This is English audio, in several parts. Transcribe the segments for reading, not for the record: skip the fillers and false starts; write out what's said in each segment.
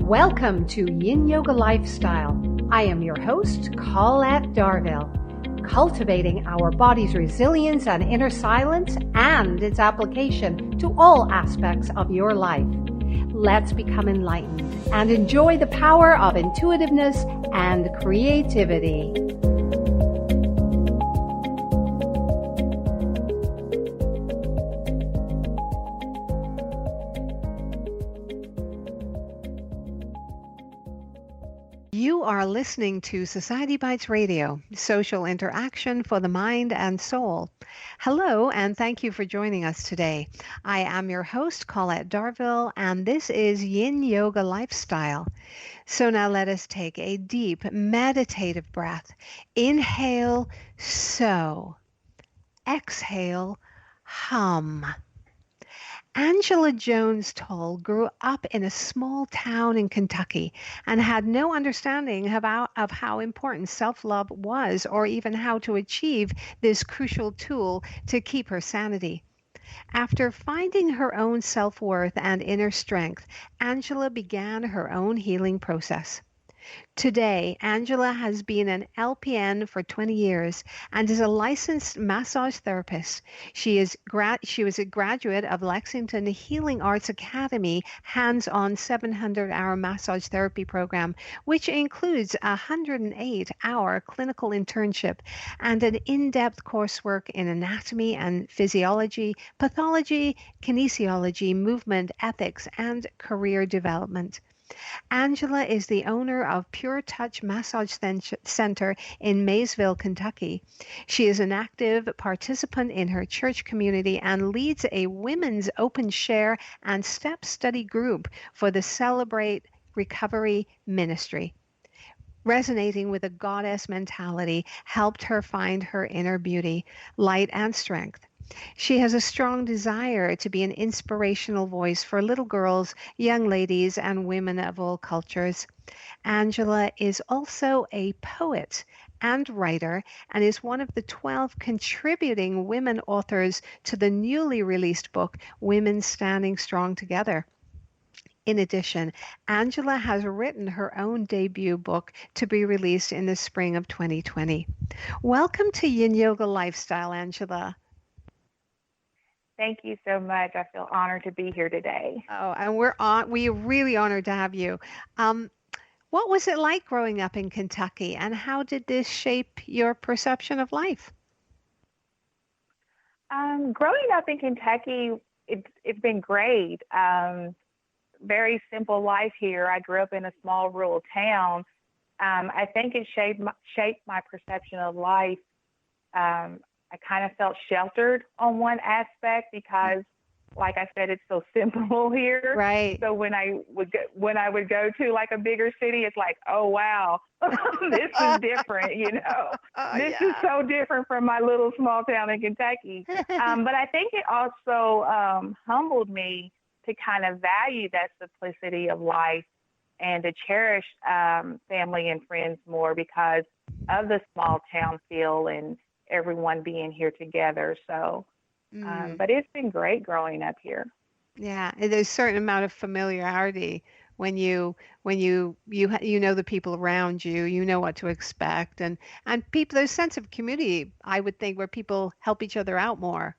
Welcome to Yin Yoga Lifestyle. I am your host, Colette Darville. Cultivating our body's resilience and inner silence and its application to all aspects of your life. Let's become enlightened and enjoy the power of intuitiveness and creativity. You are listening to Society Bites Radio, social interaction for the mind and soul. Hello, and thank you for joining us today. I am your host, Colette Darville, and this is Yin Yoga Lifestyle. So now let us take a deep meditative breath. Inhale, so. Exhale, hum. Angela JONES-TAUL grew up in a small town in Kentucky and had no understanding of how important self-love was or even how to achieve this crucial tool to keep her sanity. After finding her own self-worth and inner strength, Angela began her own healing process. Today, Angela has been an LPN for 20 years and is a licensed massage therapist. She was a graduate of Lexington Healing Arts Academy hands-on 700-hour massage therapy program, which includes a 108-hour clinical internship and an in-depth coursework in anatomy and physiology, pathology, kinesiology, movement, ethics, and career development. Angela is the owner of Pure Touch Massage Center in Maysville, Kentucky. She is an active participant in her church community and leads a women's open share and step study group for the Celebrate Recovery Ministry. Resonating with a goddess mentality helped her find her inner beauty, light, and strength. She has a strong desire to be an inspirational voice for little girls, young ladies, and women of all cultures. Angela is also a poet and writer and is one of the 12 contributing women authors to the newly released book, Women Standing Strong Together. In addition, Angela has written her own debut book to be released in the spring of 2020. Welcome to Yin Yoga Lifestyle, Angela. Thank you so much. I feel honored to be here today. Oh, and we're really honored to have you. What was it like growing up in Kentucky, and how did this shape your perception of life? Growing up in Kentucky, it's been great. Very simple life here. I grew up in a small rural town. I think it shaped my perception of life. I kind of felt sheltered on one aspect because, like I said, it's so simple here. Right. So when I would go to like a bigger city, it's like, oh wow, this is different. This is so different from my little small town in Kentucky. But I think it also humbled me to kind of value that simplicity of life and to cherish family and friends more because of the small town feel and everyone being here together. So, but it's been great growing up here. Yeah, there's a certain amount of familiarity when you know the people around you, you know what to expect, and people, there's a sense of community, I would think, where people help each other out more.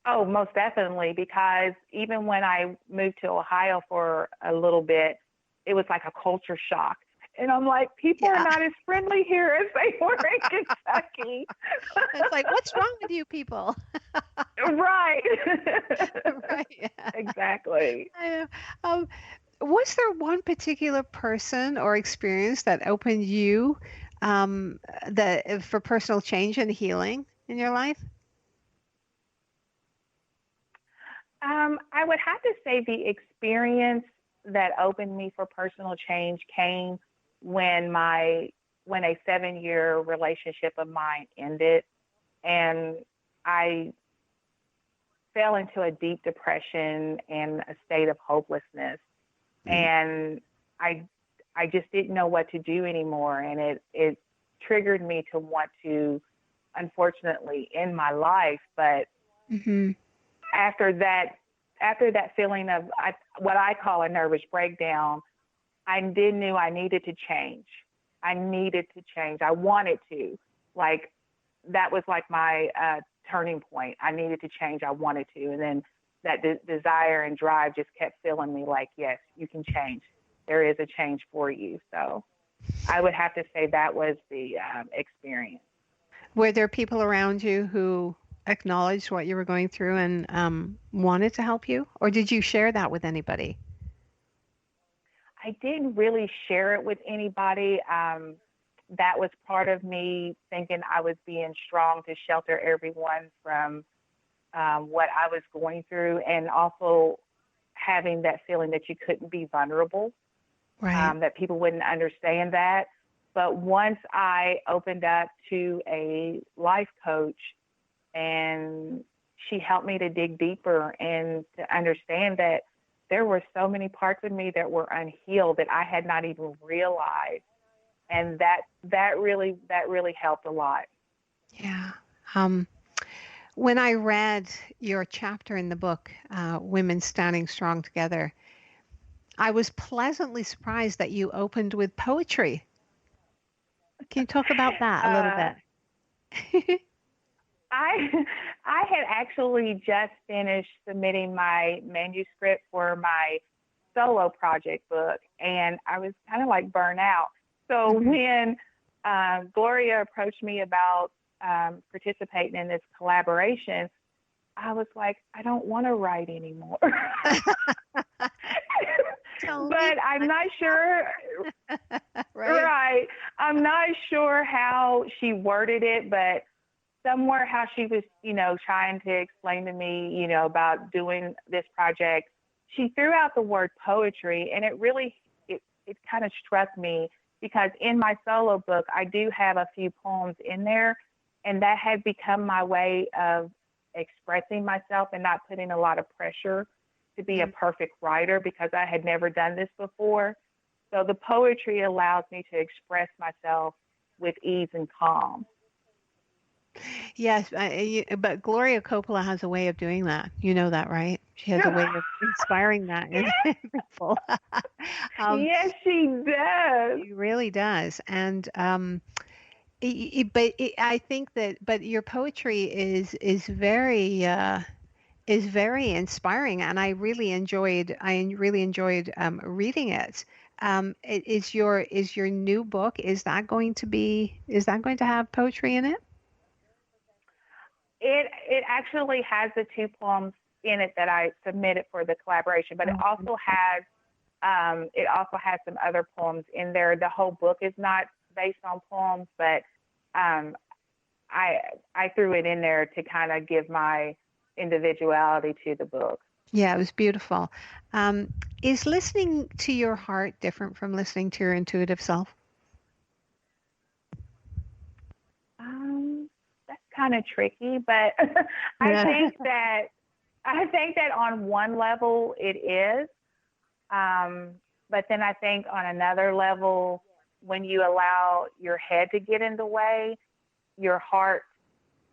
Oh, most definitely, because even when I moved to Ohio for a little bit, it was like a culture shock. And I'm like, people are not as friendly here as they were in Kentucky. It's like, what's wrong with you people? Right. Right. Yeah. Exactly. Was there one particular person or experience that opened you for personal change and healing in your life? I would have to say the experience that opened me for personal change came when a 7-year relationship of mine ended, and I fell into a deep depression and a state of hopelessness. And I just didn't know what to do anymore. And it triggered me to want to, unfortunately, end my life. But after that after that feeling of what I call a nervous breakdown, I knew I needed to change. I needed to change. I wanted to. Like, that was like my turning point. I needed to change. I wanted to. And then that desire and drive just kept filling me like, yes, you can change. There is a change for you. So I would have to say that was the experience. Were there people around you who acknowledged what you were going through and wanted to help you? Or did you share that with anybody? I didn't really share it with anybody. That was part of me thinking I was being strong to shelter everyone from what I was going through, and also having that feeling that you couldn't be vulnerable, Right. that people wouldn't understand that. But once I opened up to a life coach, and she helped me to dig deeper and to understand that there were so many parts of me that were unhealed that I had not even realized, and that really helped a lot. Yeah. Um, when I read your chapter in the book, Women Standing Strong Together, I was pleasantly surprised that you opened with poetry. Can you talk about that a little Uh, bit? I I had actually just finished submitting my manuscript for my solo project book, and I was kind of like burnt out. So Mhm. when Gloria approached me about participating in this collaboration, I was like, I don't want to write anymore. Tony, But I'm not sure. right? Right. I'm not sure how she worded it, but somewhere how she was, trying to explain to me, about doing this project, she threw out the word poetry, and it kind of struck me because in my solo book, I do have a few poems in there, and that had become my way of expressing myself and not putting a lot of pressure to be a Mm. perfect writer because I had never done this before. So the poetry allows me to express myself with ease and calm. Yes, but Gloria Coppola has a way of doing that. You know that, right? She has a way of inspiring that in people. um, Yes, she does. she really does, and I think that, but your poetry is very inspiring, and I really enjoyed reading it. Is your new book, is that going to have poetry in it? It actually has the two poems in it that I submitted for the collaboration, but Oh, it also has some other poems in there. The whole book is not based on poems, but um, I I threw it in there to kind of give my individuality to the book. yeah, it was beautiful. Um, is listening to your heart different from listening to your intuitive self? That's kind of tricky, but I Yeah. think that I think that on one level it is. Um, but then I think on another level, when you allow your head to get in the way, your heart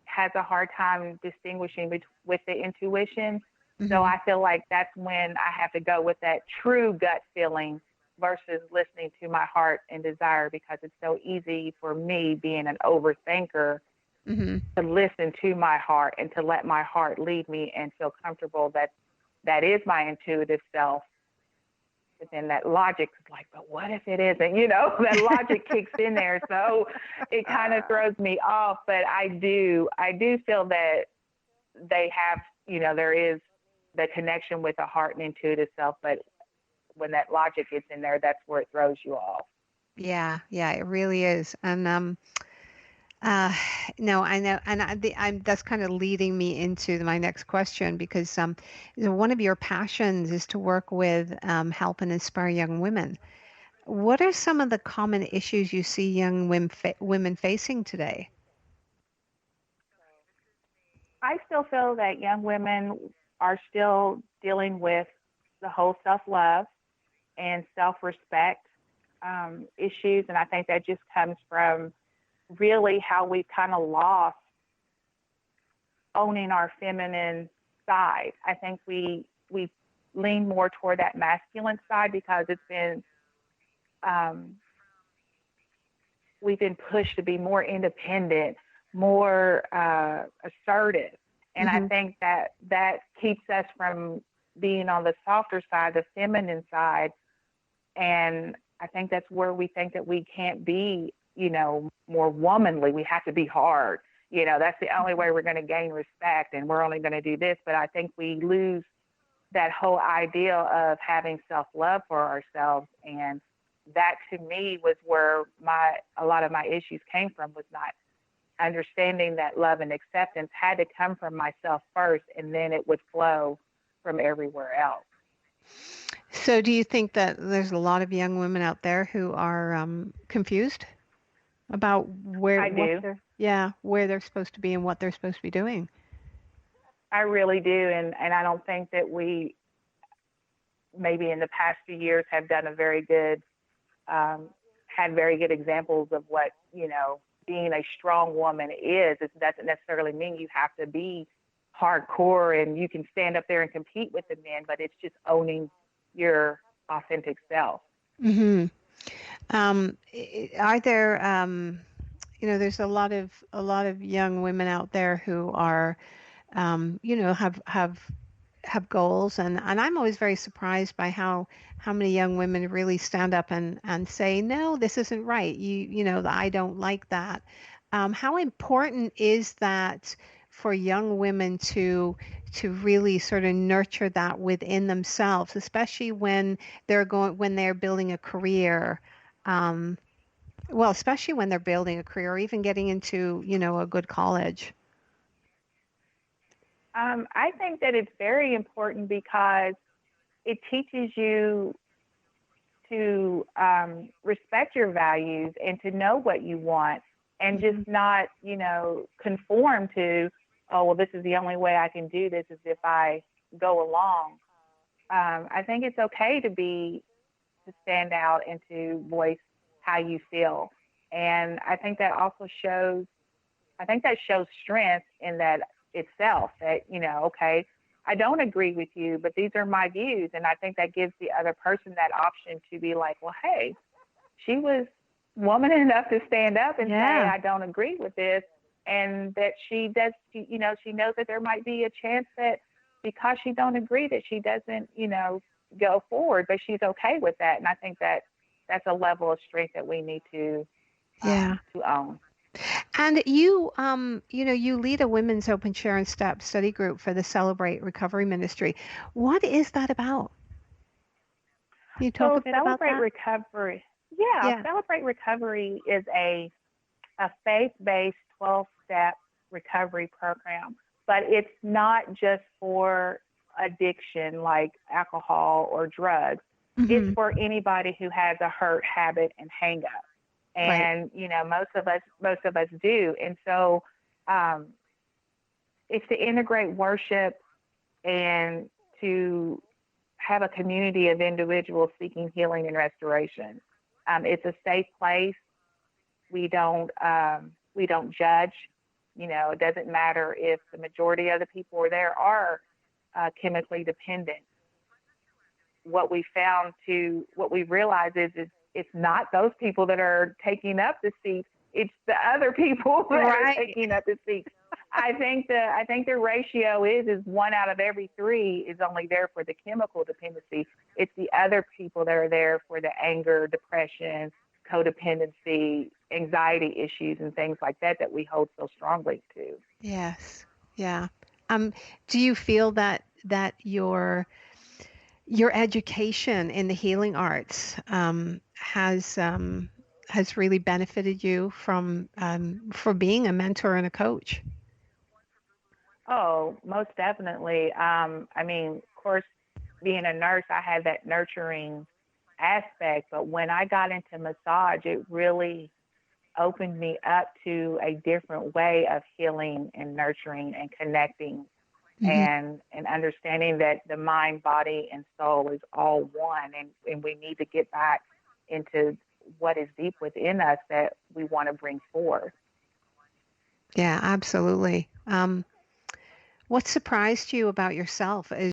has a hard time distinguishing with the intuition. So Hmm. I feel like that's when I have to go with that true gut feeling versus listening to my heart and desire, because it's so easy for me, being an overthinker, Hmm. to listen to my heart and to let my heart lead me and feel comfortable that that is my intuitive self. But then that logic is like, but what if it isn't? That logic kicks in there. So it kind of throws me off. But I do feel that they have, there is the connection with the heart and intuitive self. But when that logic gets in there, that's where it throws you off. Yeah, yeah, it really is. And Uh, no, I know, and that's kind of leading me into my next question because one of your passions is to work with, help and inspire young women. What are some of the common issues you see young women facing today? I still feel that young women are still dealing with the whole self love and self respect issues. And I think that just comes from really how we've kind of lost owning our feminine side. I think we we lean more toward that masculine side because it's been um, we've been pushed to be more independent, more assertive, and I Mm-hmm. think that that keeps us from being on the softer side, the feminine side, and I think that's where we think that we can't be, more womanly. We have to be hard. That's the only way we're going to gain respect, and we're only going to do this. But I think we lose that whole idea of having self-love for ourselves, and that to me was where my a lot of my issues came from, was not understanding that love and acceptance had to come from myself first, and then it would flow from everywhere else. So do you think that there's a lot of young women out there who are confused about I do. where they're supposed to be and what they're supposed to be doing? I really do, and I don't think that we maybe in the past few years have done a very good had very good examples of what being a strong woman is. It doesn't necessarily mean you have to be hardcore and you can stand up there and compete with the men, but it's just owning your authentic self. Mm-hmm. Are there, there's a lot of young women out there who are, have goals, and I'm always very surprised by how many young women really stand up and say, no, this isn't right. I don't like that. How important is that for young women to really sort of nurture that within themselves, especially when they're building a career? Um, well, especially when they're building a career or even getting into, a good college. I think that it's very important because it teaches you to respect your values and to know what you want and just Hmm. not, conform to, oh, well, this is the only way I can do this is if I go along. I think it's okay to stand out and to voice how you feel. And I think that shows strength in that itself that, okay, I don't agree with you, but these are my views. And I think that gives the other person that option to be like, well, hey, she was woman enough to stand up and say, Yeah. I don't agree with this. And that she knows that there might be a chance that because she don't agree that she doesn't, go forward, but she's okay with that. And I think that that's a level of strength that we need Yeah. to own. And you lead a women's open share and step study group for the Celebrate Recovery Ministry. What is that about? Can you talk a So bit about Celebrate that? Recovery. Yeah, Yeah. Celebrate Recovery is a faith-based 12-step recovery program, but it's not just for addiction like alcohol or drugs. It's Hmm. for anybody who has a hurt habit and hang up. Right. And most of us do. And so um, it's to integrate worship and to have a community of individuals seeking healing and restoration. It's a safe place. We don't judge. It doesn't matter if the majority of the people are there are chemically dependent. What we realize is it's not those people that are taking up the seats. It's the other people that are Right. taking up the seats. I think the ratio is one out of every three is only there for the chemical dependency. It's the other people that are there for the anger, depression, codependency, anxiety issues, and things like that that we hold so strongly to. Yes. Yeah. Um, do you feel that your education in the healing arts has really benefited you for being a mentor and a coach? Oh, most definitely. I mean, of course, being a nurse, I had that nurturing aspect, but when I got into massage, it really opened me up to a different way of healing and nurturing and connecting Hmm. and understanding that the mind, body, and soul is all one, and we need to get back into what is deep within us that we want to bring forth. Yeah, absolutely. What surprised you about yourself as